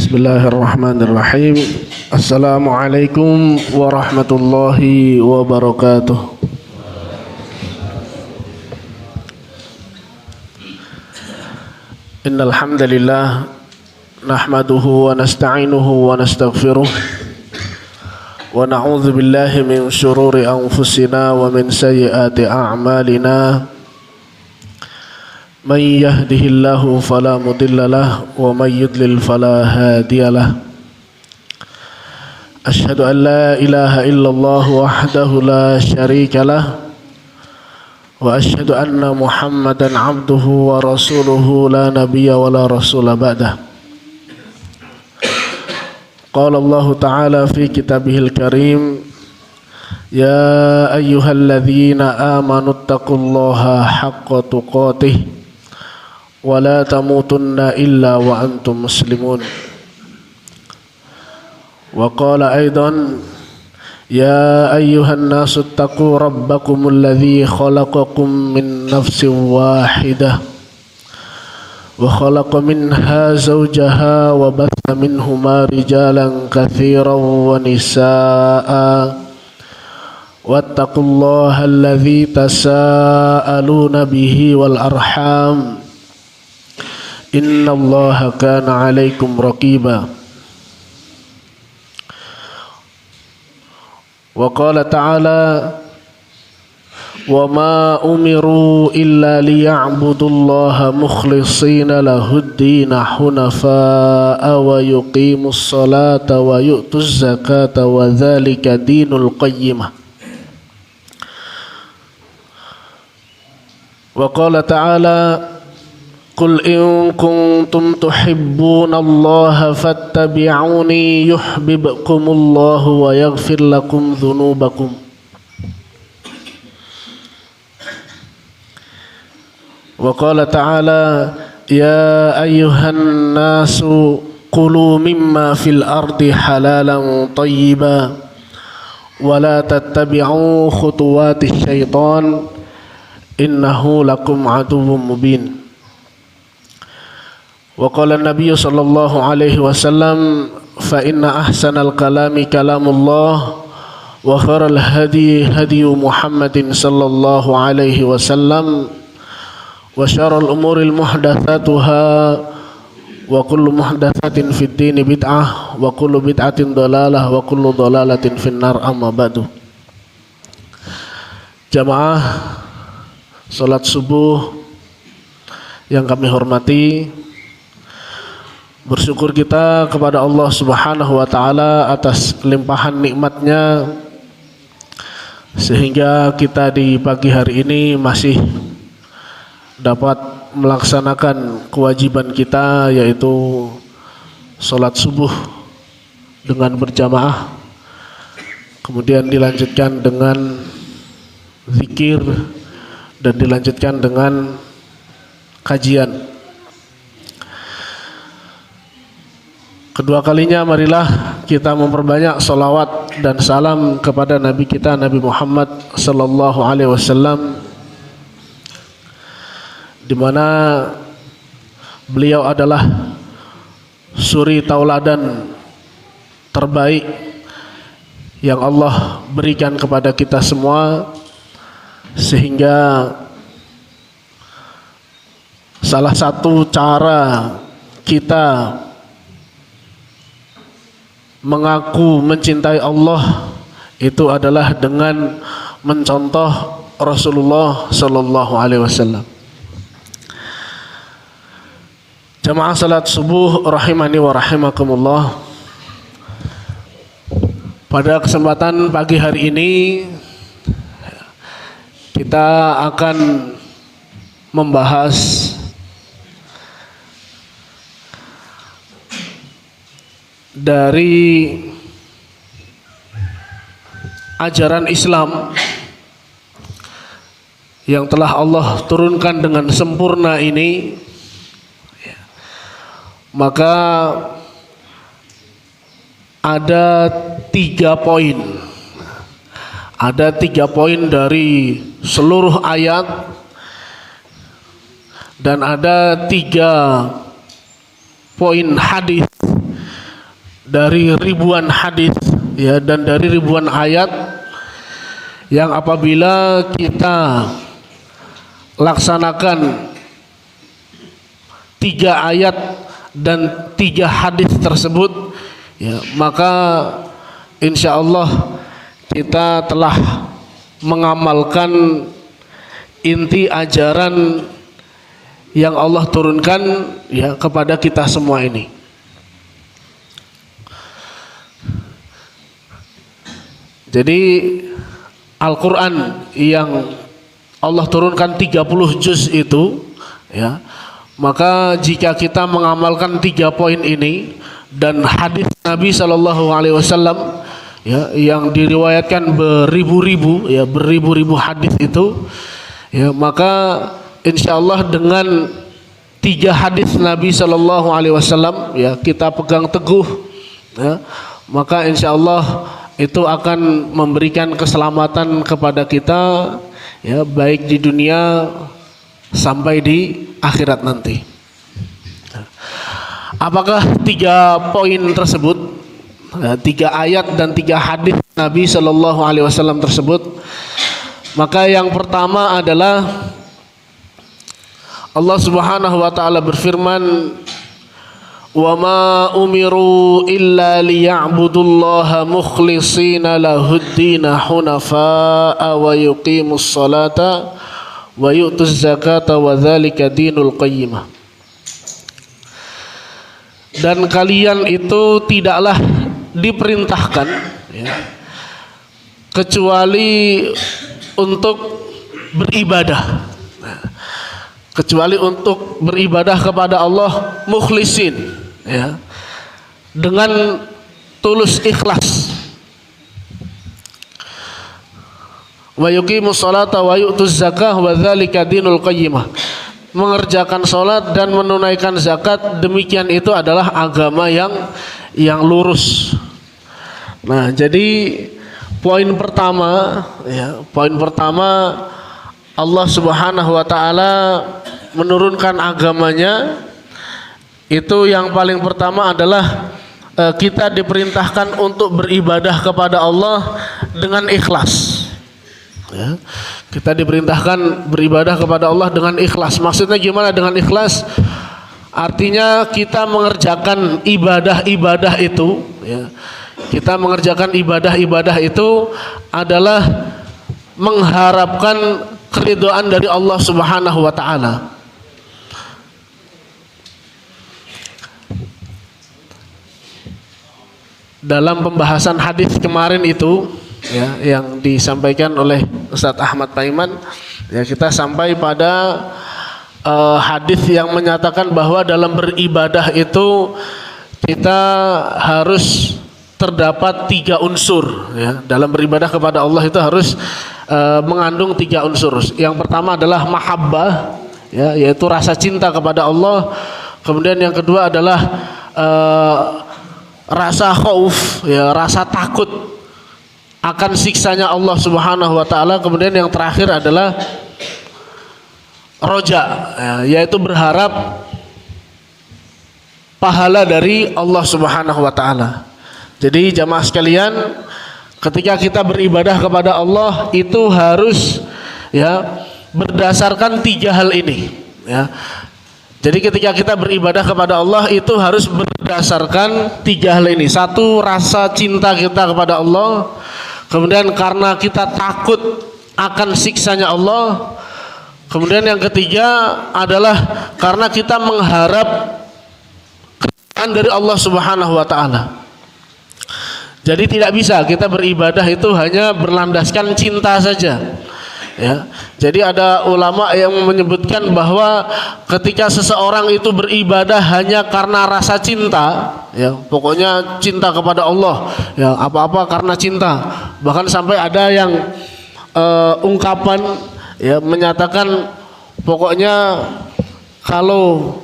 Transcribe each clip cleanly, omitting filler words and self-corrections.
Bismillahirrahmanirrahim. Assalamualaikum warahmatullahi wabarakatuh. Innal hamdalillah nahmaduhu wa nasta'inuhu wa nastaghfiruh wa na'udzu billahi min shururi anfusina wa min sayyiati a'malina. Man yahdihillahu fala mudilla lahu wa man yudlil fala hadiya lahu. Asyhadu an la ilaha illallah wahdahu la syarika lahu wa asyhadu anna Muhammadan abduhu wa rasuluhu la nabiyya wa la rasula ba'dah. Qala Allah ta'ala fi kitabihil karim, ya ayyuhalladzina amanu taqullaha haqqa tuqatih wa la tamutunna illa wa antum muslimun. Wa qala aidan, ya ayyuhan nasu taqu rabbakumul ladzi khalaqakum min nafsin wahidah wa khalaqa minha zawjaha wa batha minhuma rijalan katsiran wa nisaa'a wattaqullaha alladzi tasaaluna bihi wal arham innallaha kana 'alaikum raqiba. Wa qala ta'ala, wa ma umiru illa liya'budullaha mukhlishina lahud-din hunafa'a wa yuqimus salata wa yu'tuz zakata wa dzalika dinul qayyimah. Wa qala ta'ala, qul in kuntum tuhibbunallaha fattabi'uni yuhibbukumullahu wa yaghfir lakum dhunubakum. Wa qala ta'ala, ya ayyuhan nasu kulu mimma fil ardi halalan tayyiban wa la tattabi'u khutuwatis syaitan innahu lakum aduwwum mubin. Wa qala an-nabiy sallallahu alaihi wasallam, fa inna ahsanal kalami kalamullah wa khairal hadi hadiyu Muhammadin sallallahu alaihi wasallam wa syarrul umuril muhdatsatuha wa kullu muhdatsatin fid dini bid'ah wa kullu bid'atin dhalalah wa kullu dhalalatin finnar, amma ba'du. Jamaah salat subuh yang kami hormati, bersyukur kita kepada Allah Subhanahu wa ta'ala atas limpahan nikmatnya sehingga kita di pagi hari ini masih dapat melaksanakan kewajiban kita, yaitu sholat subuh dengan berjamaah, kemudian dilanjutkan dengan zikir dan dilanjutkan dengan kajian. Kedua kalinya marilah kita memperbanyak salawat dan salam kepada Nabi kita, Nabi Muhammad sallallahu alaihi wasallam, di mana beliau adalah suri tauladan terbaik yang Allah berikan kepada kita semua, sehingga salah satu cara kita mengaku mencintai Allah itu adalah dengan mencontoh Rasulullah sallallahu alaihi wasallam. Jamaah salat subuh rahimani wa rahimakumullah. Pada kesempatan pagi hari ini kita akan membahas dari ajaran Islam yang telah Allah turunkan dengan sempurna ini, maka ada 3 poin. Ada 3 poin dari seluruh ayat dan ada 3 poin hadis dari ribuan hadis ya dan dari ribuan ayat yang apabila kita laksanakan 3 ayat dan 3 hadis tersebut ya, maka insya Allah kita telah mengamalkan inti ajaran yang Allah turunkan ya kepada kita semua ini. Jadi Al-Quran yang Allah turunkan 30 juz itu ya, maka jika kita mengamalkan 3 poin ini dan hadis Nabi SAW ya, yang diriwayatkan beribu-ribu ya, beribu-ribu hadis itu ya, maka insya Allah dengan 3 hadis Nabi SAW ya kita pegang teguh ya, maka insya Allah itu akan memberikan keselamatan kepada kita ya, baik di dunia sampai di akhirat nanti. Apakah 3 poin tersebut, 3 ayat dan 3 hadis Nabi SAW tersebut? Maka yang pertama adalah Allah Subhanahu wa taala berfirman, "Wa ma umiru illa liya'budullaha mukhlishina lahud-dina hunafa'a wa yuqimus salata wa yu'tuz zakata wa dzalika dinul qayyimah." Dan kalian itu tidaklah diperintahkan ya, kecuali untuk beribadah, kecuali untuk beribadah kepada Allah mukhlisin ya, dengan tulus ikhlas. Wa yuqimus salata wa yu'tuz zakah wa dzalika dinul qayyimah. Mengerjakan salat dan menunaikan zakat, demikian itu adalah agama yang lurus. Nah, jadi poin pertama ya, poin pertama Allah Subhanahu wa taala menurunkan agamanya itu yang paling pertama adalah kita diperintahkan untuk beribadah kepada Allah dengan ikhlas ya. Kita diperintahkan beribadah kepada Allah dengan ikhlas. Maksudnya gimana dengan ikhlas? Artinya kita mengerjakan ibadah-ibadah itu ya, kita mengerjakan ibadah-ibadah itu adalah mengharapkan keridhaan dari Allah Subhanahu wa taala. Dalam pembahasan hadis kemarin itu ya, yang disampaikan oleh Ustadz Ahmad Paiman ya, kita sampai pada hadis yang menyatakan bahwa dalam beribadah itu kita harus terdapat 3 unsur ya. Dalam beribadah kepada Allah itu harus mengandung 3 unsur. Yang pertama adalah mahabbah ya, yaitu rasa cinta kepada Allah. Kemudian yang kedua adalah rasa khauf ya, rasa takut akan siksanya Allah Subhanahu wa taala. Kemudian yang terakhir adalah roja ya, yaitu berharap pahala dari Allah Subhanahu wa taala. Jadi jamaah sekalian, ketika kita beribadah kepada Allah itu harus ya berdasarkan 3 hal ini ya. Jadi ketika kita beribadah kepada Allah itu harus berdasarkan 3 hal ini. 1, rasa cinta kita kepada Allah. Kemudian karena kita takut akan siksanya Allah. Kemudian yang ketiga adalah karena kita mengharap keridhaan dari Allah Subhanahu wa taala. Jadi tidak bisa kita beribadah itu hanya berlandaskan cinta saja. Ya. Jadi ada ulama yang menyebutkan bahwa ketika seseorang itu beribadah hanya karena rasa cinta, ya, pokoknya cinta kepada Allah, ya, apa-apa karena cinta. Bahkan sampai ada yang ungkapan ya menyatakan pokoknya kalau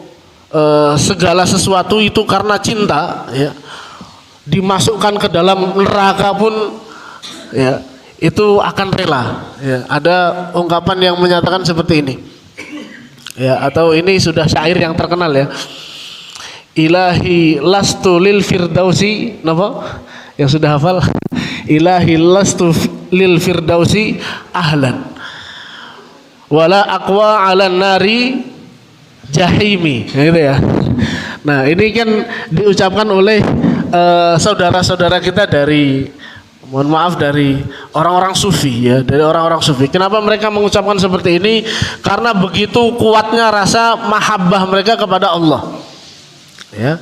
segala sesuatu itu karena cinta ya, dimasukkan ke dalam neraka pun ya itu akan rela ya. Ada ungkapan yang menyatakan seperti ini ya, atau ini sudah syair yang terkenal ya, Ilahi lastu lil firdausi, napa? Yang sudah hafal? Ilahi lastu lil firdausi ahlan. Wala aqwa 'alan nari jahimi. Gitu ya. Nah, ini kan diucapkan oleh saudara-saudara kita dari, mohon maaf, dari orang-orang sufi ya, dari orang-orang sufi. Kenapa mereka mengucapkan seperti ini? Karena begitu kuatnya rasa mahabbah mereka kepada Allah. Ya.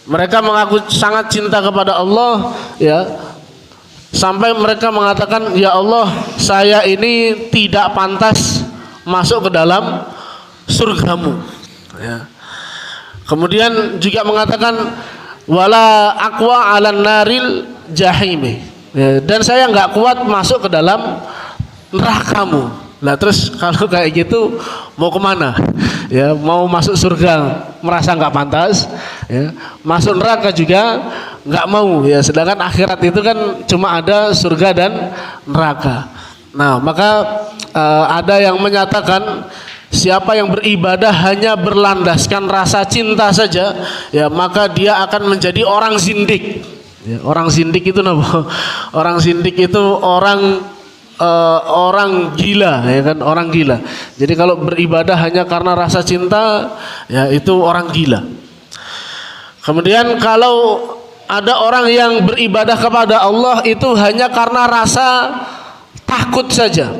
Mereka mengaku sangat cinta kepada Allah ya. Sampai mereka mengatakan, "Ya Allah, saya ini tidak pantas masuk ke dalam surgamu." Ya. Kemudian juga mengatakan, "Wala aqwa 'alan naril jahimi." Ya, dan saya nggak kuat masuk ke dalam nerakamu. Nah, terus kalau kayak gitu mau kemana? Ya, mau masuk surga merasa nggak pantas, ya, masuk neraka juga nggak mau. Ya, sedangkan akhirat itu kan cuma ada surga dan neraka. Nah, maka ada yang menyatakan siapa yang beribadah hanya berlandaskan rasa cinta saja, ya, maka dia akan menjadi orang zindik. Ya, orang zindik itu apa? Orang zindik itu orang gila, ya kan, orang gila. Jadi kalau beribadah hanya karena rasa cinta, ya itu orang gila. Kemudian kalau ada orang yang beribadah kepada Allah itu hanya karena rasa takut saja.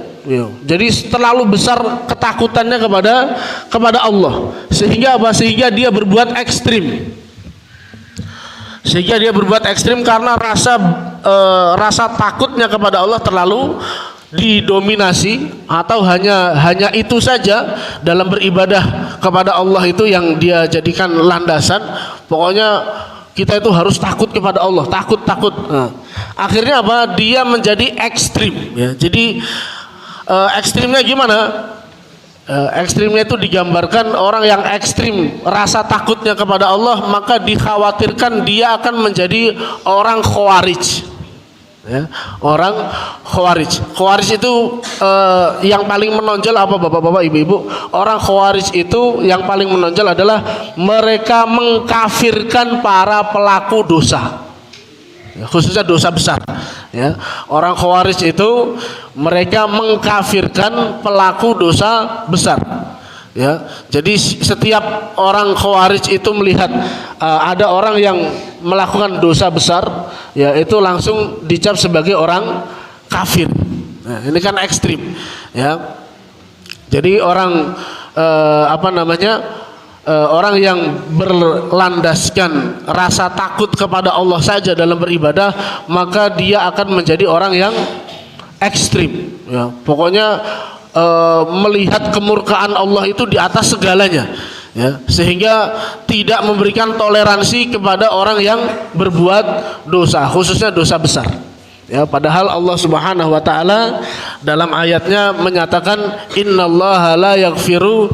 Jadi terlalu besar ketakutannya kepada Allah, sehingga apa? Sehingga dia berbuat ekstrim. Sehingga dia berbuat ekstrim karena rasa takutnya kepada Allah terlalu didominasi, atau hanya itu saja dalam beribadah kepada Allah itu yang dia jadikan landasan. Pokoknya kita itu harus takut kepada Allah, takut. Nah, akhirnya apa? Dia menjadi ekstrim. Ya. Jadi ekstrimnya gimana? Ekstrimnya itu digambarkan orang yang ekstrim rasa takutnya kepada Allah, maka dikhawatirkan dia akan menjadi orang khawarij. Ya, orang khawarij. Khawarij itu yang paling menonjol apa, bapak-bapak, ibu-ibu? Orang khawarij itu yang paling menonjol adalah mereka mengkafirkan para pelaku dosa, ya, khususnya dosa besar. Ya, orang khawarij itu mereka mengkafirkan pelaku dosa besar. Ya, jadi setiap orang khawarij itu melihat ada orang yang melakukan dosa besar, ya itu langsung dicap sebagai orang kafir. Nah, ini kan ekstrim. Ya, jadi orang orang yang berlandaskan rasa takut kepada Allah saja dalam beribadah, maka dia akan menjadi orang yang ekstrim. Ya, pokoknya melihat kemurkaan Allah itu di atas segalanya, ya, sehingga tidak memberikan toleransi kepada orang yang berbuat dosa, khususnya dosa besar. Ya, padahal Allah Subhanahu wa taala dalam ayatnya menyatakan, "Innallaha la yaghfiru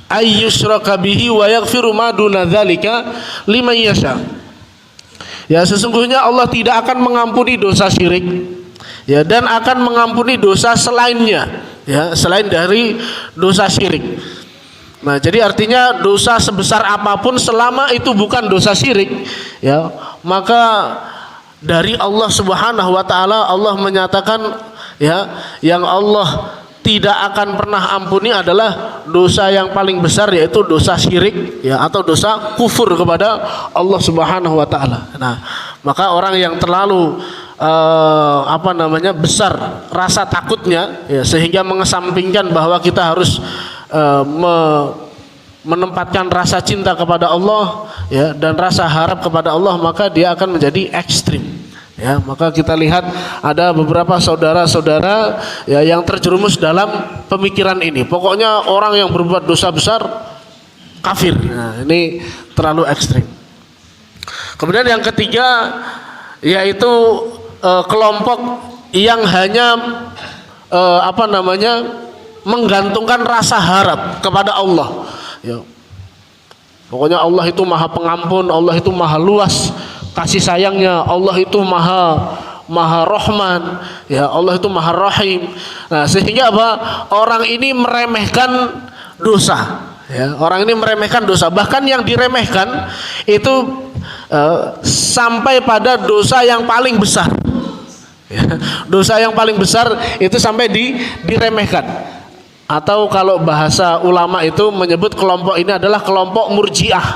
ayyushraka bihi wa yaghfiru ma duna dzalika liman yasha." Ya, sesungguhnya Allah tidak akan mengampuni dosa syirik, ya, dan akan mengampuni dosa selainnya, ya, selain dari dosa syirik. Nah, jadi artinya dosa sebesar apapun selama itu bukan dosa syirik, ya, maka dari Allah Subhanahu wa taala Allah menyatakan, ya, yang Allah tidak akan pernah ampuni adalah dosa yang paling besar, yaitu dosa syirik, ya, atau dosa kufur kepada Allah Subhanahu wa taala. Nah, maka orang yang terlalu besar rasa takutnya, ya, sehingga mengesampingkan bahwa kita harus menempatkan rasa cinta kepada Allah, ya, dan rasa harap kepada Allah, maka dia akan menjadi ekstrim. Ya, maka kita lihat ada beberapa saudara-saudara, ya, yang terjerumus dalam pemikiran ini. Pokoknya orang yang berbuat dosa besar kafir. Nah, ini terlalu ekstrim. Kemudian yang ketiga, yaitu kelompok yang hanya menggantungkan rasa harap kepada Allah. Ya. Pokoknya Allah itu maha pengampun, Allah itu maha luas kasih sayangnya, Allah itu maha rahman, ya, Allah itu maha rahim. Nah, sehingga apa? Orang ini meremehkan dosa, Ya, orang ini meremehkan dosa, bahkan yang diremehkan itu sampai pada dosa yang paling besar. Ya, dosa yang paling besar itu sampai diremehkan. Atau kalau bahasa ulama itu menyebut kelompok ini adalah kelompok murjiah.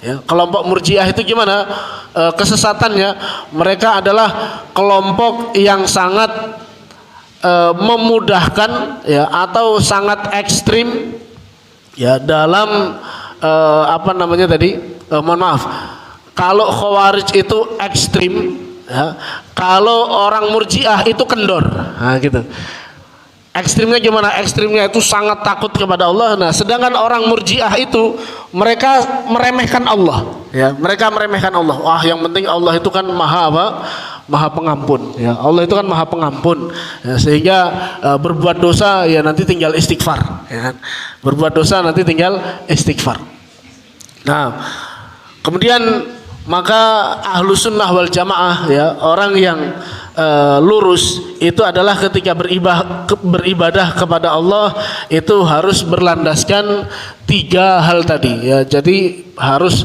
Ya, kelompok murjiah itu gimana kesesatannya? Mereka adalah kelompok yang sangat memudahkan, ya, atau sangat ekstrim, ya, dalam mohon maaf, kalau Khawarij itu ekstrim, ya, kalau orang Murji'ah itu kendor. Nah, gitu. Ekstrimnya gimana? Ekstrimnya itu sangat takut kepada Allah. Nah, sedangkan orang Murji'ah itu mereka meremehkan Allah. Ya, mereka meremehkan Allah. Wah, yang penting Allah itu kan maha apa? Maha pengampun. Ya, Allah itu kan maha pengampun. Ya, sehingga berbuat dosa ya nanti tinggal istighfar. Ya kan? Berbuat dosa nanti tinggal istighfar. Nah, kemudian maka ahlu sunnah wal jamaah, ya, orang yang lurus itu adalah ketika beribadah kepada Allah itu harus berlandaskan 3 hal tadi, ya. Jadi harus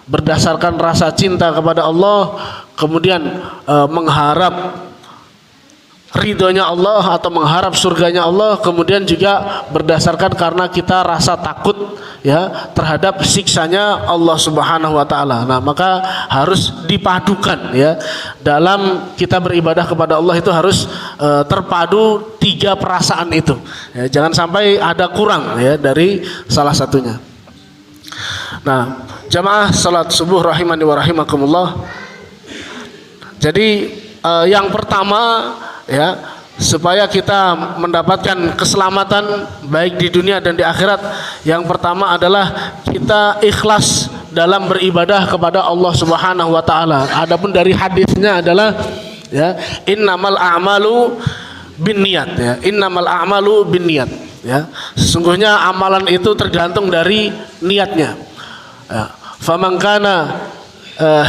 berdasarkan rasa cinta kepada Allah, kemudian mengharap ridhonya Allah atau mengharap surganya Allah, kemudian juga berdasarkan karena kita rasa takut, ya, terhadap siksanya Allah Subhanahu wa taala. Nah, maka harus dipadukan, ya. Dalam kita beribadah kepada Allah itu harus terpadu 3 perasaan itu. Ya, jangan sampai ada kurang, ya, dari salah satunya. Nah, jamaah salat subuh rahimani wa rahimakumullah. Jadi yang pertama, ya, supaya kita mendapatkan keselamatan baik di dunia dan di akhirat, yang pertama adalah kita ikhlas dalam beribadah kepada Allah Subhanahu wa taala. Adapun dari hadisnya adalah, ya, innamal a'malu binniyat, ya. Innamal a'malu binniyat, ya. Sesungguhnya amalan itu tergantung dari niatnya. Ya. Faman kana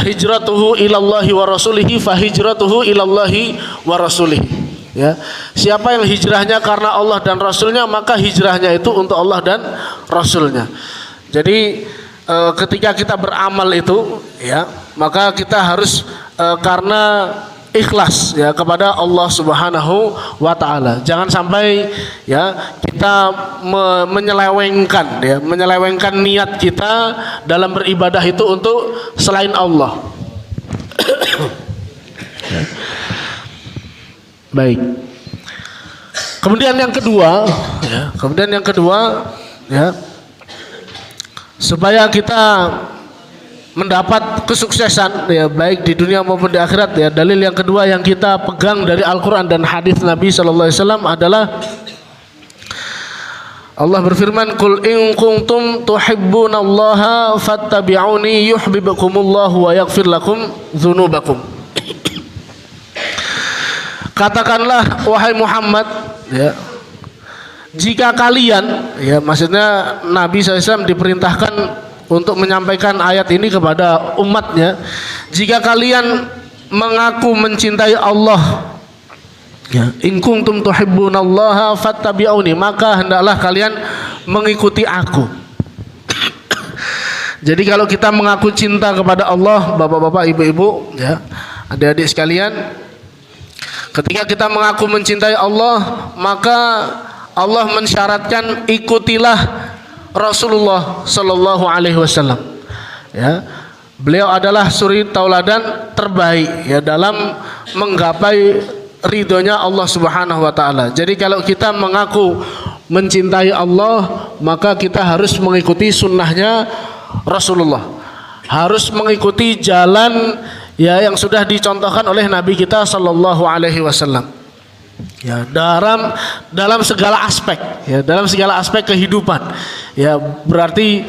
hijratuhu ilallahi wa rasulihi fa hijratuhu ilallahi wa rasulihi, ya. Siapa yang hijrahnya karena Allah dan Rasulnya, maka hijrahnya itu untuk Allah dan Rasulnya. Jadi ketika kita beramal itu, ya, maka kita harus karena ikhlas, ya, kepada Allah Subhanahu wa taala. Jangan sampai, ya, kita menyelewengkan, ya, menyelewengkan niat kita dalam beribadah itu untuk selain Allah. Baik. Kemudian yang kedua, ya, supaya kita mendapat kesuksesan, ya, baik di dunia maupun di akhirat, ya, dalil yang kedua yang kita pegang dari Al-Quran dan hadis Nabi sallallahu alaihi wasallam adalah Allah berfirman, "Qul in kuntum tuhibbunallaha fattabi'uni yuhibbukumullahu wa yaghfir lakum dzunubakum." Katakanlah wahai Muhammad, ya, jika kalian, ya, maksudnya Nabi SAW diperintahkan untuk menyampaikan ayat ini kepada umatnya, jika kalian mengaku mencintai Allah, ya, in kuntum tuhibbunallaha fattabi'uni, maka hendaklah kalian mengikuti aku. Jadi kalau kita mengaku cinta kepada Allah, bapak-bapak, ibu-ibu, ya, adik-adik sekalian, ketika kita mengaku mencintai Allah, maka Allah mensyaratkan ikutilah Rasulullah Sallallahu Alaihi Wasallam, ya. Beliau adalah suri tauladan terbaik, ya, dalam menggapai ridhonya Allah Subhanahu Wa Taala. Jadi kalau kita mengaku mencintai Allah, maka kita harus mengikuti sunnahnya Rasulullah, harus mengikuti jalan, ya, yang sudah dicontohkan oleh Nabi kita Sallallahu Alaihi Wasallam. Ya, dalam segala aspek, ya, dalam segala aspek kehidupan, ya. Berarti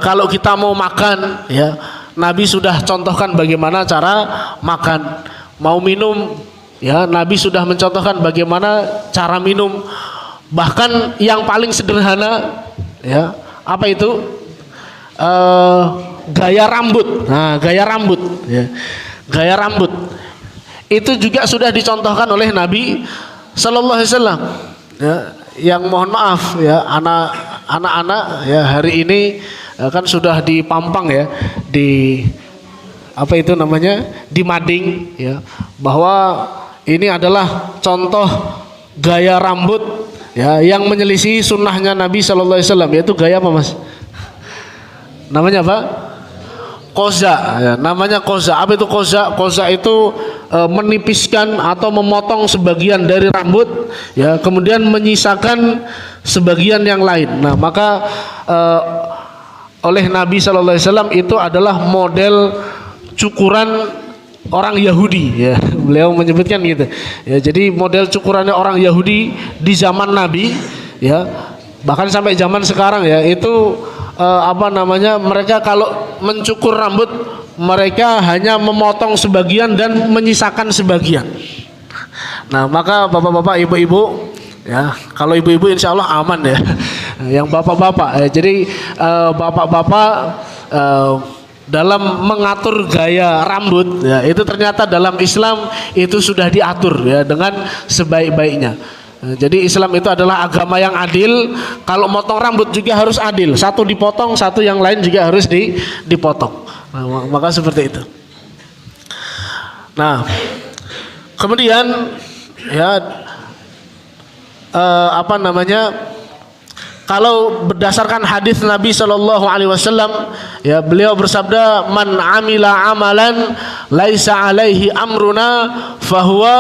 kalau kita mau makan, ya, Nabi sudah contohkan bagaimana cara makan. Mau minum, ya, Nabi sudah mencontohkan bagaimana cara minum. Bahkan yang paling sederhana, ya, apa itu? Gaya rambut. Nah, gaya rambut, ya. Gaya rambut itu juga sudah dicontohkan oleh Nabi Sallallahu Alaihi Wasallam, ya. Yang mohon maaf, ya, anak anak-anak ya hari ini kan sudah dipampang ya di apa itu namanya di mading ya bahwa ini adalah contoh gaya rambut ya yang menyelisih sunnahnya Nabi Shallallahu Alaihi Wasallam, yaitu gaya apa mas? Namanya apa? Koza ya, namanya koza. Apa itu koza? Koza itu menipiskan atau memotong sebagian dari rambut ya, kemudian menyisakan sebagian yang lain. Nah maka oleh Nabi Shallallahu Alaihi Wasallam itu adalah model cukuran orang Yahudi ya, beliau menyebutkan gitu ya. Jadi model cukurannya orang Yahudi di zaman Nabi ya, bahkan sampai zaman sekarang ya, itu apa namanya, mereka kalau mencukur rambut mereka hanya memotong sebagian dan menyisakan sebagian. Nah maka bapak-bapak, ibu-ibu ya, kalau ibu-ibu insya Allah aman ya, yang bapak-bapak ya, jadi bapak-bapak dalam mengatur gaya rambut ya, itu ternyata dalam Islam itu sudah diatur ya dengan sebaik-baiknya. Jadi Islam itu adalah agama yang adil. Kalau motong rambut juga harus adil, satu dipotong, satu yang lain juga harus dipotong. Nah, maka seperti itu. Nah kemudian ya apa namanya, kalau berdasarkan hadis Nabi Shallallahu Alaihi Wasallam ya, beliau bersabda, man amila amalan laisa alaihi amruna fahuwa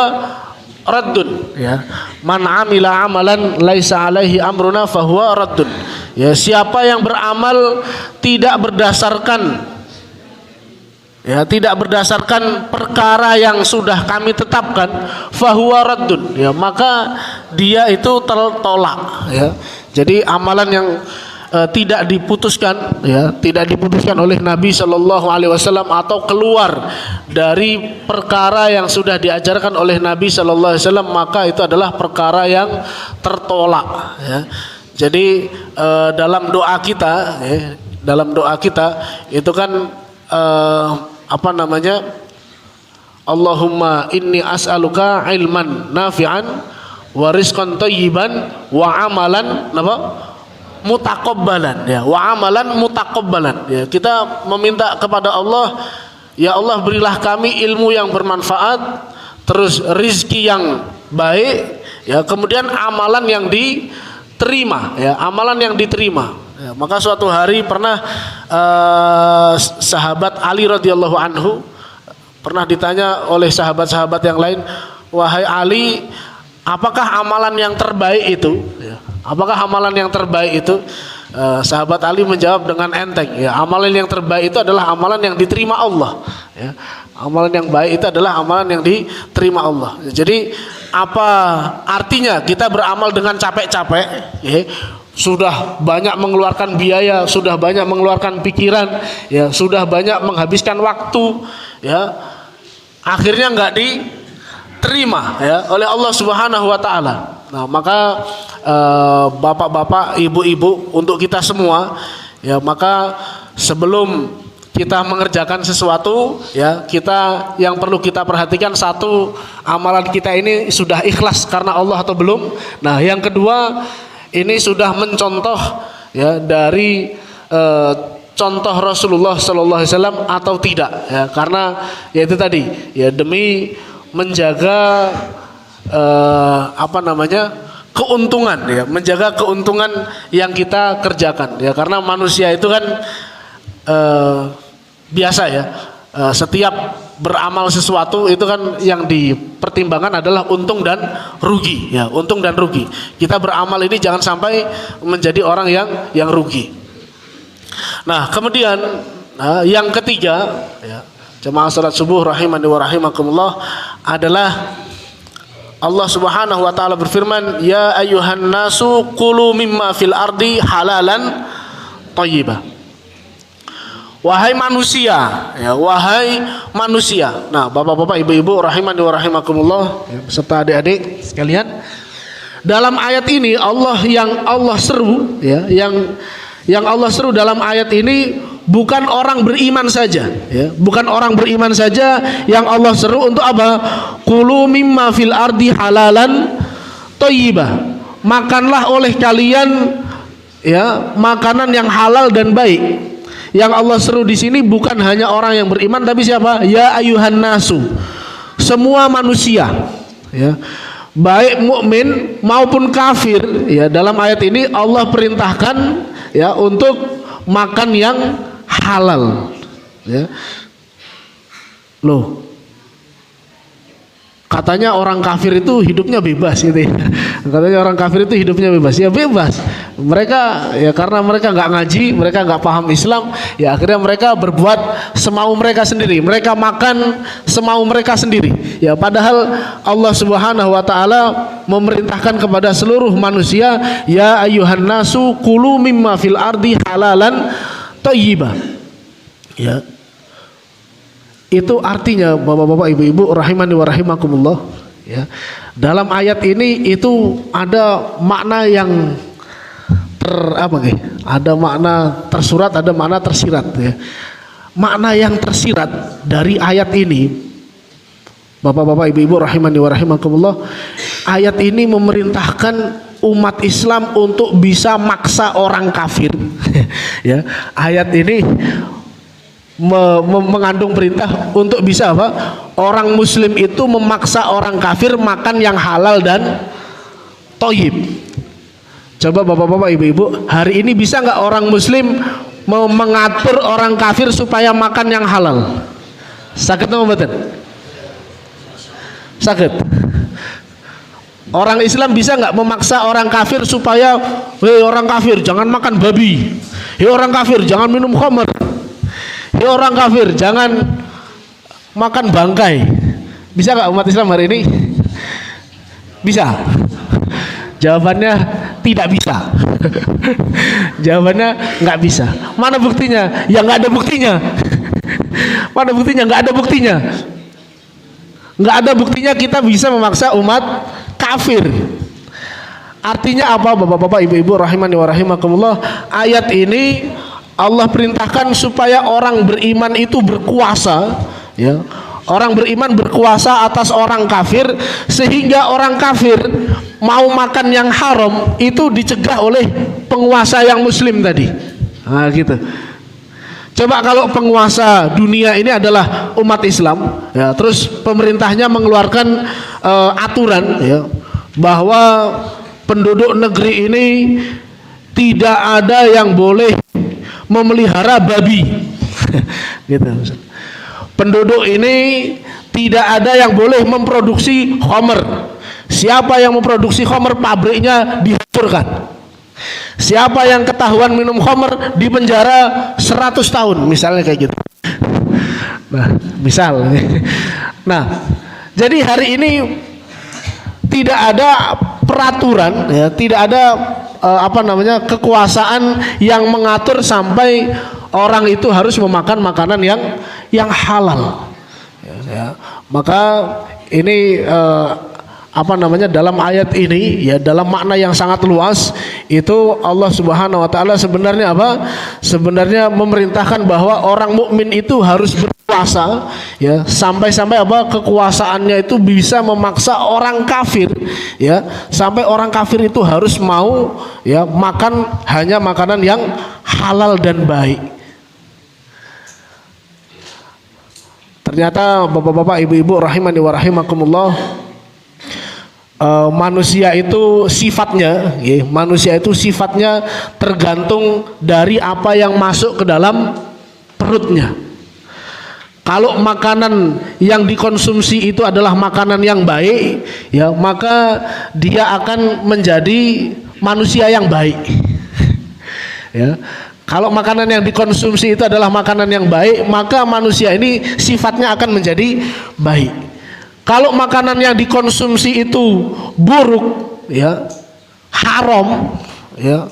raddun ya, man amila amalan laisa alaihi amruna fahuwa raddun ya, siapa yang beramal tidak berdasarkan ya, tidak berdasarkan perkara yang sudah kami tetapkan, fahuwa raddun ya, maka dia itu tertolak ya. Jadi amalan yang tidak diputuskan ya, tidak diputuskan oleh Nabi Shallallahu Alaihi Wasallam atau keluar dari perkara yang sudah diajarkan oleh Nabi Shallallahu Alaihi Wasallam, maka itu adalah perkara yang tertolak ya. Jadi dalam doa kita ya, dalam doa kita itu kan apa namanya, Allahumma inni as'aluka ilman nafi'an wa rizqan thayyiban wa amalan apa? Mutaqabbalan ya, wa amalan mutaqabbalan ya. Kita meminta kepada Allah, ya Allah berilah kami ilmu yang bermanfaat, terus rizki yang baik ya, kemudian amalan yang diterima ya, amalan yang diterima ya. Maka suatu hari pernah sahabat Ali radhiyallahu anhu pernah ditanya oleh sahabat-sahabat yang lain, wahai Ali, apakah amalan yang terbaik itu ya, apakah amalan yang terbaik itu? Sahabat Ali menjawab dengan enteng ya, amalan yang terbaik itu adalah amalan yang diterima Allah ya. Amalan yang baik itu adalah amalan yang diterima Allah. Jadi apa artinya kita beramal dengan capek-capek ya, sudah banyak mengeluarkan biaya, sudah banyak mengeluarkan pikiran ya, sudah banyak menghabiskan waktu ya, akhirnya enggak diterima ya oleh Allah Subhanahu wa taala. Nah, maka bapak-bapak, ibu-ibu, untuk kita semua ya, maka sebelum kita mengerjakan sesuatu ya, kita yang perlu kita perhatikan, satu, amalan kita ini sudah ikhlas karena Allah atau belum. Nah, yang kedua, ini sudah mencontoh ya dari contoh Rasulullah Sallallahu Alaihi Wasallam atau tidak ya, karena ya itu tadi ya, demi menjaga apa namanya, keuntungan ya, menjaga keuntungan yang kita kerjakan ya, karena manusia itu kan biasa ya, setiap beramal sesuatu itu kan yang dipertimbangkan adalah untung dan rugi ya, untung dan rugi. Kita beramal ini jangan sampai menjadi orang yang rugi. Nah kemudian yang ketiga ya, jemaah salat subuh rahimani wa rahimakumullah, adalah Allah Subhanahu wa taala berfirman, ya ayyuhan nasu kulu mimma fil ardi halalan thayyibah. Wahai manusia ya, wahai manusia. Nah, bapak-bapak, ibu-ibu rahimani wa rahimakumullah serta adik-adik sekalian, dalam ayat ini yang Allah seru ya, yang Allah seru dalam ayat ini bukan orang beriman saja ya, bukan orang beriman saja yang Allah seru untuk apa? Kulu mimma fil ardi halalan thayyibah. Makanlah oleh kalian ya, makanan yang halal dan baik. Yang Allah seru di sini bukan hanya orang yang beriman, tapi siapa? Ya ayuhan nasu, semua manusia, ya, baik mukmin maupun kafir. Ya, dalam ayat ini Allah perintahkan ya untuk makan yang halal. Ya. Loh, katanya orang kafir itu hidupnya bebas gitu ya. Katanya orang kafir itu hidupnya bebas. Ya bebas. Mereka ya karena mereka nggak ngaji, mereka nggak paham Islam, ya akhirnya mereka berbuat semau mereka sendiri. Mereka makan semau mereka sendiri. Ya padahal Allah Subhanahu wa taala memerintahkan kepada seluruh manusia, ya ayyuhan nasu kulu mimma fil ardi halalan thayyiban. Ya. Itu artinya bapak-bapak, ibu-ibu rahimani wa rahimakumullah, ya. Dalam ayat ini itu ada makna yang ada makna tersurat, ada makna tersirat, ya. Makna yang tersirat dari ayat ini, bapak-bapak, ibu-ibu rahimani wa rahimakumullah, ayat ini memerintahkan umat Islam untuk bisa maksa orang kafir. Ya, ayat ini mengandung perintah untuk bisa apa? Orang muslim itu memaksa orang kafir makan yang halal dan thayyib. Coba bapak-bapak, ibu-ibu, hari ini bisa nggak orang muslim mau mengatur orang kafir supaya makan yang halal? Sakit atau betul? Sakit. Orang Islam bisa nggak memaksa orang kafir supaya, hei orang kafir jangan makan babi, hei orang kafir jangan minum khamr, hei orang kafir jangan makan bangkai? Bisa nggak umat Islam hari ini? Bisa? Jawabannya tidak bisa. Jawabannya nggak bisa. Mana buktinya? Ya nggak ada buktinya. Mana buktinya? Nggak ada buktinya. Nggak ada buktinya kita bisa memaksa umat kafir. Artinya apa, bapak-bapak, ibu-ibu rahimani wa rahimakumullah? Ayat ini Allah perintahkan supaya orang beriman itu berkuasa, ya. Orang beriman berkuasa atas orang kafir, sehingga orang kafir mau makan yang haram itu dicegah oleh penguasa yang muslim tadi. Nah, gitu. Coba kalau penguasa dunia ini adalah umat Islam, ya, terus pemerintahnya mengeluarkan aturan, ya, bahwa penduduk negeri ini tidak ada yang boleh memelihara babi. Gitu. Penduduk ini tidak ada yang boleh memproduksi khamr. Siapa yang memproduksi khamr, pabriknya dihancurkan. Siapa yang ketahuan minum khamr dipenjara 100 tahun, misalnya kayak gitu. Nah, misal. Nah, jadi hari ini tidak ada peraturan, ya, tidak ada kekuasaan yang mengatur sampai orang itu harus memakan makanan yang halal. Ya, maka ini dalam ayat ini, ya, dalam makna yang sangat luas itu Allah Subhanahu wa taala sebenarnya apa? Sebenarnya memerintahkan bahwa orang mukmin itu harus berkuasa, ya, sampai-sampai apa? Kekuasaannya itu bisa memaksa orang kafir, ya, sampai orang kafir itu harus mau, ya, makan hanya makanan yang halal dan baik. Ternyata bapak-bapak, ibu-ibu rahimani wa rahimakumullah, manusia itu sifatnya, ya, manusia itu sifatnya tergantung dari apa yang masuk ke dalam perutnya. Kalau makanan yang dikonsumsi itu adalah makanan yang baik, ya, maka dia akan menjadi manusia yang baik. Ya. Kalau makanan yang dikonsumsi itu adalah makanan yang baik, maka manusia ini sifatnya akan menjadi baik. Kalau makanan yang dikonsumsi itu buruk, ya, haram, ya,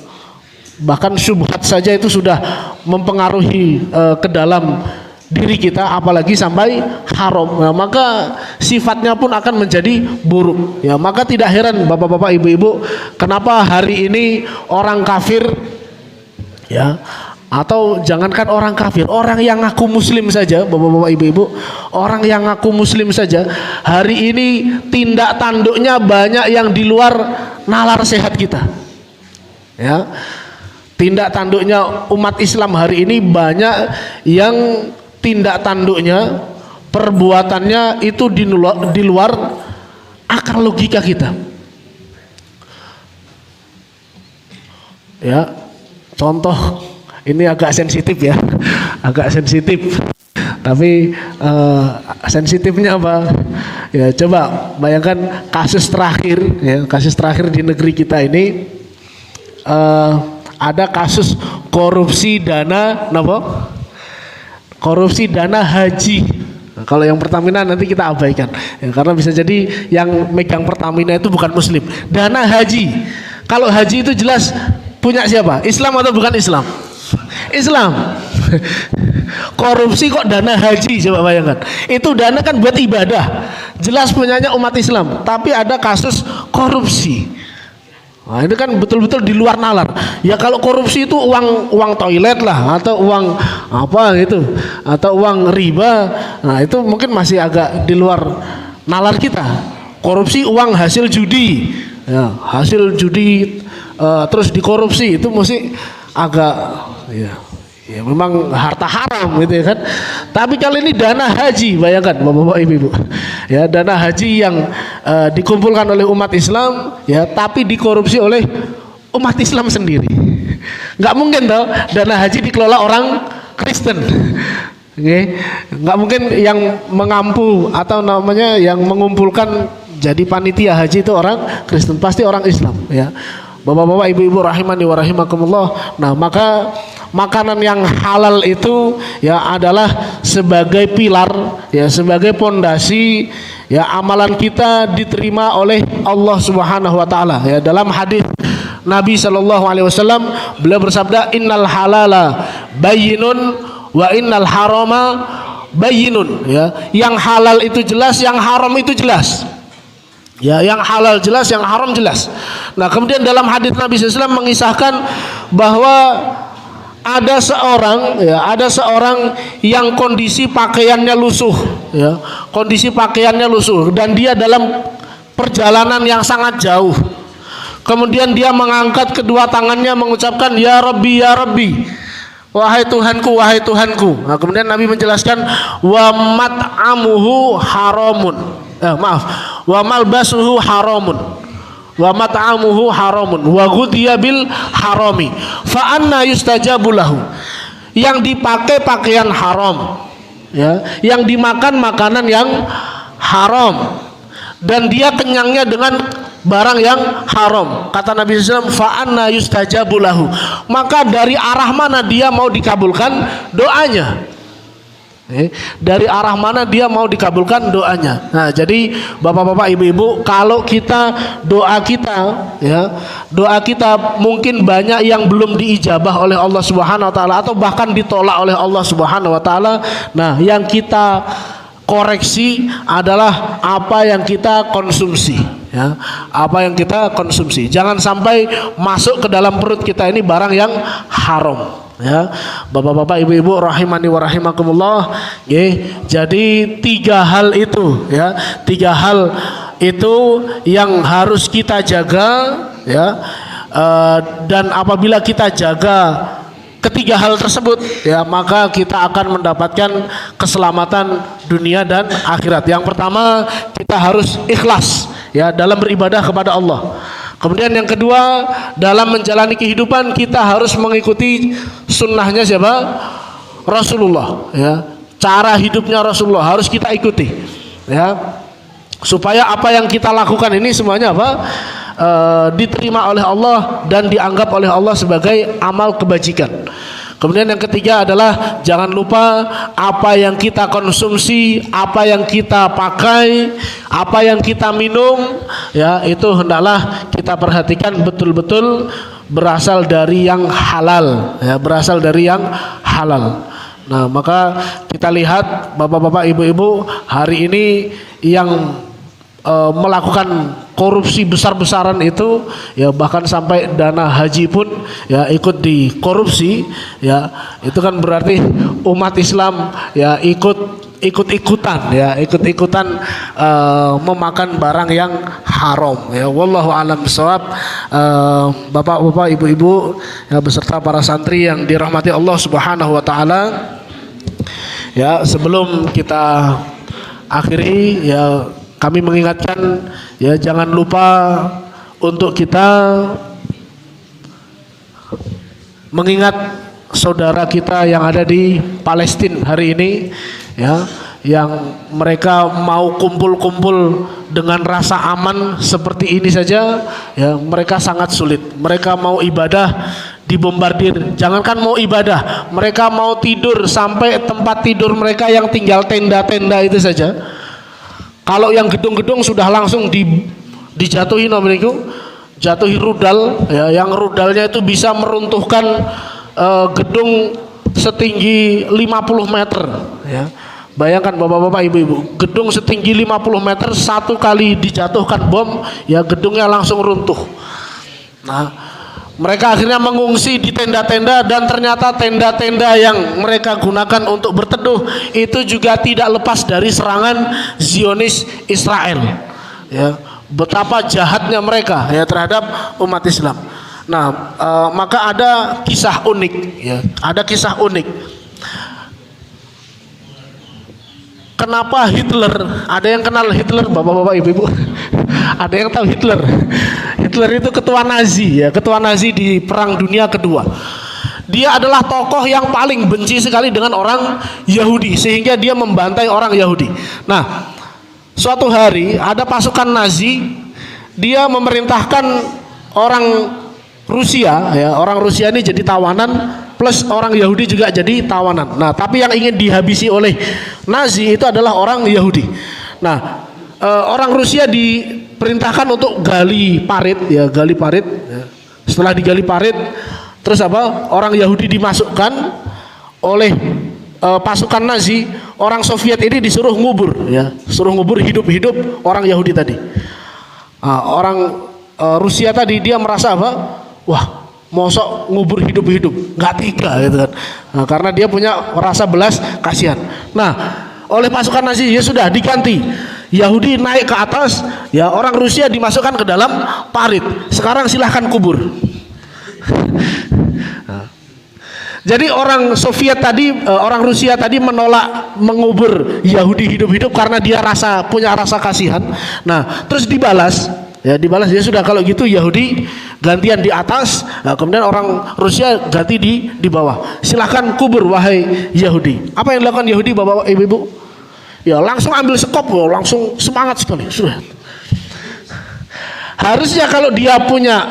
bahkan syubhat saja itu sudah mempengaruhi ke dalam diri kita, apalagi sampai haram, ya, maka sifatnya pun akan menjadi buruk. Ya, maka tidak heran bapak-bapak, ibu-ibu, kenapa hari ini orang kafir, ya, atau jangankan orang kafir, orang yang ngaku muslim saja, bapak-bapak, ibu-ibu, orang yang ngaku muslim saja hari ini tindak tanduknya banyak yang di luar nalar sehat kita, ya. tindak tanduknya umat Islam hari ini banyak yang tindak tanduknya, perbuatannya itu di luar akal logika kita. Ya, contoh ini agak sensitif ya, agak sensitif. Tapi sensitifnya apa? Ya coba bayangkan kasus terakhir, ya kasus terakhir di negeri kita ini ada kasus korupsi dana, apa? Korupsi dana haji. Nah, kalau yang Pertamina nanti kita abaikan, ya, karena bisa jadi yang megang Pertamina itu bukan Muslim. Dana haji, kalau haji itu jelas punya siapa? Islam atau bukan Islam? Islam. Korupsi kok dana haji, coba bayangkan. Itu dana kan buat ibadah, jelas punyanya umat Islam, tapi ada kasus korupsi. Nah, ini kan betul-betul di luar nalar. Ya kalau korupsi itu uang toilet lah, atau uang apa gitu, atau uang riba. Nah itu mungkin masih agak di luar nalar kita. Korupsi uang hasil judi, ya hasil judi terus dikorupsi, itu mesti agak ya memang harta haram gitu ya kan. Tapi kali ini dana haji, bayangkan bapak-bapak ibu-ibu, ya dana haji yang dikumpulkan oleh umat Islam, ya tapi dikorupsi oleh umat Islam sendiri. Nggak mungkin toh dana haji dikelola orang Kristen. Okay. Nggak mungkin yang mengampu atau namanya yang mengumpulkan jadi panitia haji itu orang Kristen, pasti orang Islam ya. Bapak-bapak ibu-ibu rahimani wa rahimakumullah. Nah maka makanan yang halal itu ya adalah sebagai pilar, ya sebagai pondasi, ya amalan kita diterima oleh Allah Subhanahu wa taala. Ya dalam hadis Nabi sallallahu alaihi wasallam beliau bersabda, innal halala bayyinun wa innal harama bayyinun, ya yang halal itu jelas, yang haram itu jelas. Ya, yang halal jelas, yang haram jelas. Nah, kemudian dalam hadis Nabi SAW mengisahkan bahwa ada seorang yang kondisi pakaiannya lusuh, ya, kondisi pakaiannya lusuh, dan dia dalam perjalanan yang sangat jauh. Kemudian dia mengangkat kedua tangannya mengucapkan ya Rabbi, ya Rabbi, wahai Tuhanku, wahai Tuhanku. Nah, kemudian Nabi menjelaskan wa mat'amuhu haramun. Wa malbasuhu haramun, wa mat'amuhu haramun, wa ghudhiya bil harami, fa anna yustajabu lahu. Yang dipakai pakaian haram, ya, yang dimakan makanan yang haram, dan dia kenyangnya dengan barang yang haram. Kata Nabi SAW, fa anna yustajabu lahu. Maka dari arah mana dia mau dikabulkan doanya? Dari arah mana dia mau dikabulkan doanya. Nah jadi bapak-bapak ibu-ibu, kalau kita doa kita mungkin banyak yang belum diijabah oleh Allah Subhanahu wa taala, atau bahkan ditolak oleh Allah Subhanahu wa taala. Nah yang kita koreksi adalah apa yang kita konsumsi, ya apa yang kita konsumsi. Jangan sampai masuk ke dalam perut kita ini barang yang haram. Ya, bapak-bapak, ibu-ibu rahimani wa rahimakumullah. Jadi tiga hal itu yang harus kita jaga, ya. Dan apabila kita jaga ketiga hal tersebut, ya maka kita akan mendapatkan keselamatan dunia dan akhirat. Yang pertama, kita harus ikhlas, ya dalam beribadah kepada Allah. Kemudian yang kedua, dalam menjalani kehidupan kita harus mengikuti sunnahnya siapa? Rasulullah, ya. Cara hidupnya Rasulullah harus kita ikuti, ya. Supaya apa yang kita lakukan ini semuanya apa? Diterima oleh Allah dan dianggap oleh Allah sebagai amal kebajikan. Kemudian yang ketiga adalah jangan lupa apa yang kita konsumsi, apa yang kita pakai, apa yang kita minum, ya itu hendaklah kita perhatikan betul-betul berasal dari yang halal, ya berasal dari yang halal. Nah maka kita lihat bapak-bapak, ibu-ibu, hari ini yang melakukan korupsi besar-besaran itu, ya bahkan sampai dana haji pun ya ikut dikorupsi, ya itu kan berarti umat Islam ya ikut ikut-ikutan ya, ikut-ikutan memakan barang yang haram ya. Wallahu a'lam bishawab. Bapak-bapak, ibu-ibu ya, beserta para santri yang dirahmati Allah Subhanahu wa taala. Ya, sebelum kita akhiri ya, kami mengingatkan ya, jangan lupa untuk kita mengingat saudara kita yang ada di Palestina hari ini ya, yang mereka mau kumpul-kumpul dengan rasa aman seperti ini saja ya, mereka sangat sulit. Mereka mau ibadah dibombardir, jangankan mau ibadah, mereka mau tidur sampai tempat tidur mereka yang tinggal tenda-tenda itu saja. Kalau yang gedung-gedung sudah langsung dijatuhi namanya, jatuhi rudal ya, yang rudalnya itu bisa meruntuhkan gedung setinggi 50 meter ya. Bayangkan bapak-bapak, ibu-ibu, gedung setinggi 50 meter, satu kali dijatuhkan bom ya, gedungnya langsung runtuh. Nah, mereka akhirnya mengungsi di tenda-tenda, dan ternyata tenda-tenda yang mereka gunakan untuk berteduh itu juga tidak lepas dari serangan Zionis Israel ya. Betapa jahatnya mereka ya terhadap umat Islam. Nah, maka ada kisah unik ya, ada kisah unik. Kenapa Hitler? Ada yang kenal Hitler, bapak-bapak, ibu-ibu? Ada yang tahu Hitler? Hitler itu ketua Nazi ya, ketua Nazi di Perang Dunia Kedua. Dia adalah tokoh yang paling benci sekali dengan orang Yahudi, sehingga dia membantai orang Yahudi. Nah, suatu hari ada pasukan Nazi, dia memerintahkan orang Rusia ya, orang Rusia ini jadi tawanan, plus orang Yahudi juga jadi tawanan. Nah, tapi yang ingin dihabisi oleh Nazi itu adalah orang Yahudi. Nah, orang Rusia diperintahkan untuk gali parit ya, gali parit ya. Setelah digali parit, terus apa, orang Yahudi dimasukkan oleh pasukan Nazi. Orang Soviet ini disuruh ngubur ya, suruh ngubur hidup-hidup orang Yahudi tadi. Orang Rusia tadi dia merasa apa, wah, mosok ngubur hidup-hidup, nggak tega gitu kan. Nah, karena dia punya rasa belas kasihan. Nah, oleh pasukan Nazi ya sudah diganti, Yahudi naik ke atas ya, orang Rusia dimasukkan ke dalam parit. Sekarang silahkan kubur. Nah, jadi orang Soviet tadi, orang Rusia tadi menolak mengubur Yahudi hidup-hidup karena dia punya rasa kasihan. Nah, terus dibalas ya, ya sudah kalau gitu Yahudi gantian di atas, nah, kemudian orang Rusia ganti di bawah. Silahkan kubur wahai Yahudi. Apa yang dilakukan Yahudi, bapak ibu-ibu? Ya langsung ambil sekop, langsung semangat sekali. Sudah. Harusnya kalau dia punya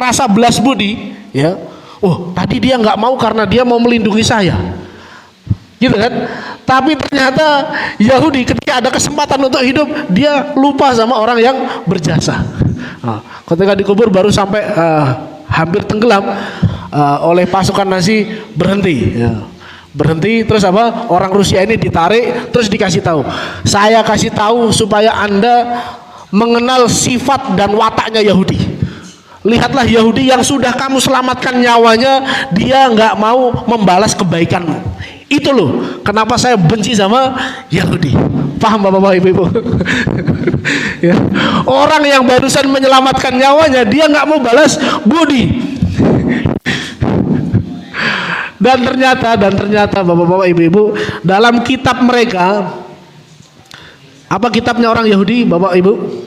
rasa belas budi, ya, oh tadi dia nggak mau karena dia mau melindungi saya, gitu kan? Tapi ternyata Yahudi ketika ada kesempatan untuk hidup, dia lupa sama orang yang berjasa. Nah, ketika dikubur baru sampai hampir tenggelam, oleh pasukan Nazi berhenti. Ya. Berhenti, terus apa? Orang Rusia ini ditarik, terus dikasih tahu. Saya kasih tahu supaya Anda mengenal sifat dan wataknya Yahudi. Lihatlah Yahudi yang sudah kamu selamatkan nyawanya, dia nggak mau membalas kebaikanmu. Itu loh kenapa saya benci sama Yahudi. Paham bapak-bapak, ibu-ibu? Ya. Orang yang barusan menyelamatkan nyawanya, dia nggak mau balas budi. Dan ternyata bapak-bapak, ibu-ibu, dalam kitab mereka, apa kitabnya orang Yahudi, bapak ibu?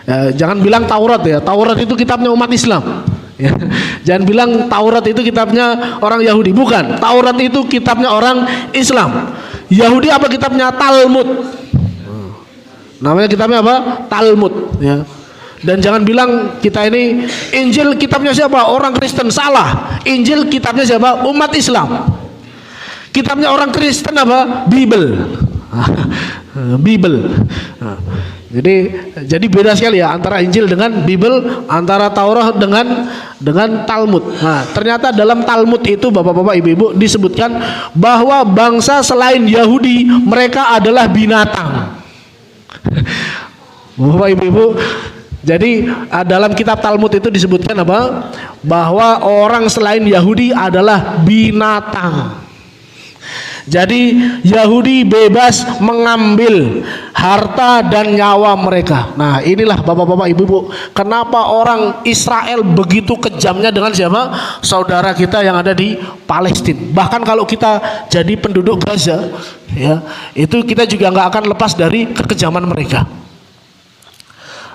Ya, jangan bilang Taurat ya, Taurat itu kitabnya umat Islam. Ya. Jangan bilang Taurat itu kitabnya orang Yahudi, bukan. Taurat itu kitabnya orang Islam. Yahudi apa kitabnya? Talmud. Namanya kitabnya apa? Talmud. Ya. Dan jangan bilang kita ini Injil kitabnya siapa? Orang Kristen. Salah. Injil kitabnya siapa? Umat Islam. Kitabnya orang Kristen apa? Bible. Bible. Jadi beda sekali ya antara Injil dengan Bible, antara Taurat dengan Talmud. Nah, ternyata dalam Talmud itu bapak-bapak, ibu-ibu, disebutkan bahwa bangsa selain Yahudi mereka adalah binatang. Bapak ibu-ibu, jadi dalam kitab Talmud itu disebutkan apa? Bahwa orang selain Yahudi adalah binatang. Jadi Yahudi bebas mengambil harta dan nyawa mereka. Nah, inilah bapak-bapak, ibu-ibu, kenapa orang Israel begitu kejamnya dengan siapa? Saudara kita yang ada di Palestina. Bahkan kalau kita jadi penduduk Gaza, ya, itu kita juga nggak akan lepas dari kekejaman mereka.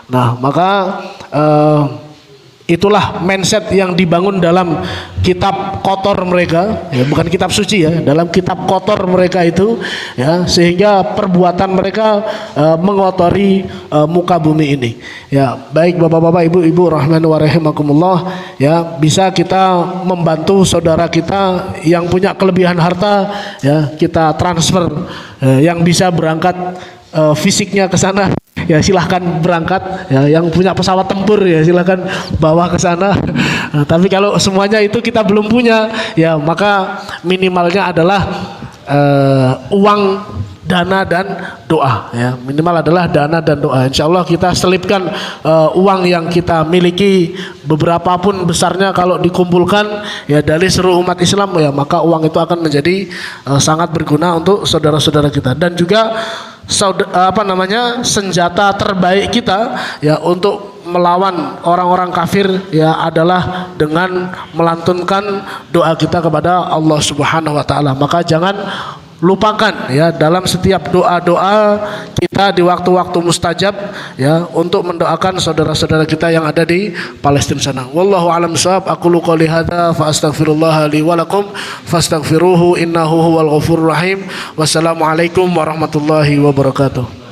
Nah, maka itulah mindset yang dibangun dalam kitab kotor mereka, ya, bukan kitab suci, ya, dalam kitab kotor mereka itu, ya, sehingga perbuatan mereka mengotori muka bumi ini. Ya, baik bapak-bapak, ibu-ibu rahmani wa rahimakumullah, ya, bisa kita membantu saudara kita yang punya kelebihan harta, ya, kita transfer, yang bisa berangkat fisiknya ke sana, ya silahkan berangkat, ya, yang punya pesawat tempur, ya silahkan bawa ke sana. Nah, tapi kalau semuanya itu kita belum punya, ya maka minimalnya adalah uang, dana dan doa, ya, minimal adalah dana dan doa. Insya Allah kita selipkan uang yang kita miliki, beberapa pun besarnya, kalau dikumpulkan, ya, dari seluruh umat Islam, ya, maka uang itu akan menjadi sangat berguna untuk saudara-saudara kita. Dan juga senjata terbaik kita, ya, untuk melawan orang-orang kafir, ya, adalah dengan melantunkan doa kita kepada Allah Subhanahu wa taala. Maka jangan lupakan, ya, dalam setiap doa-doa kita di waktu-waktu mustajab, ya, untuk mendoakan saudara-saudara kita yang ada di Palestina sana. Wallahu a'lam bishawab. Aqulu qouli hadza fa astaghfirullah li wa lakum fastaghfiruhu innahu huwal ghafurur rahim. Wassalamualaikum warahmatullahi wabarakatuh.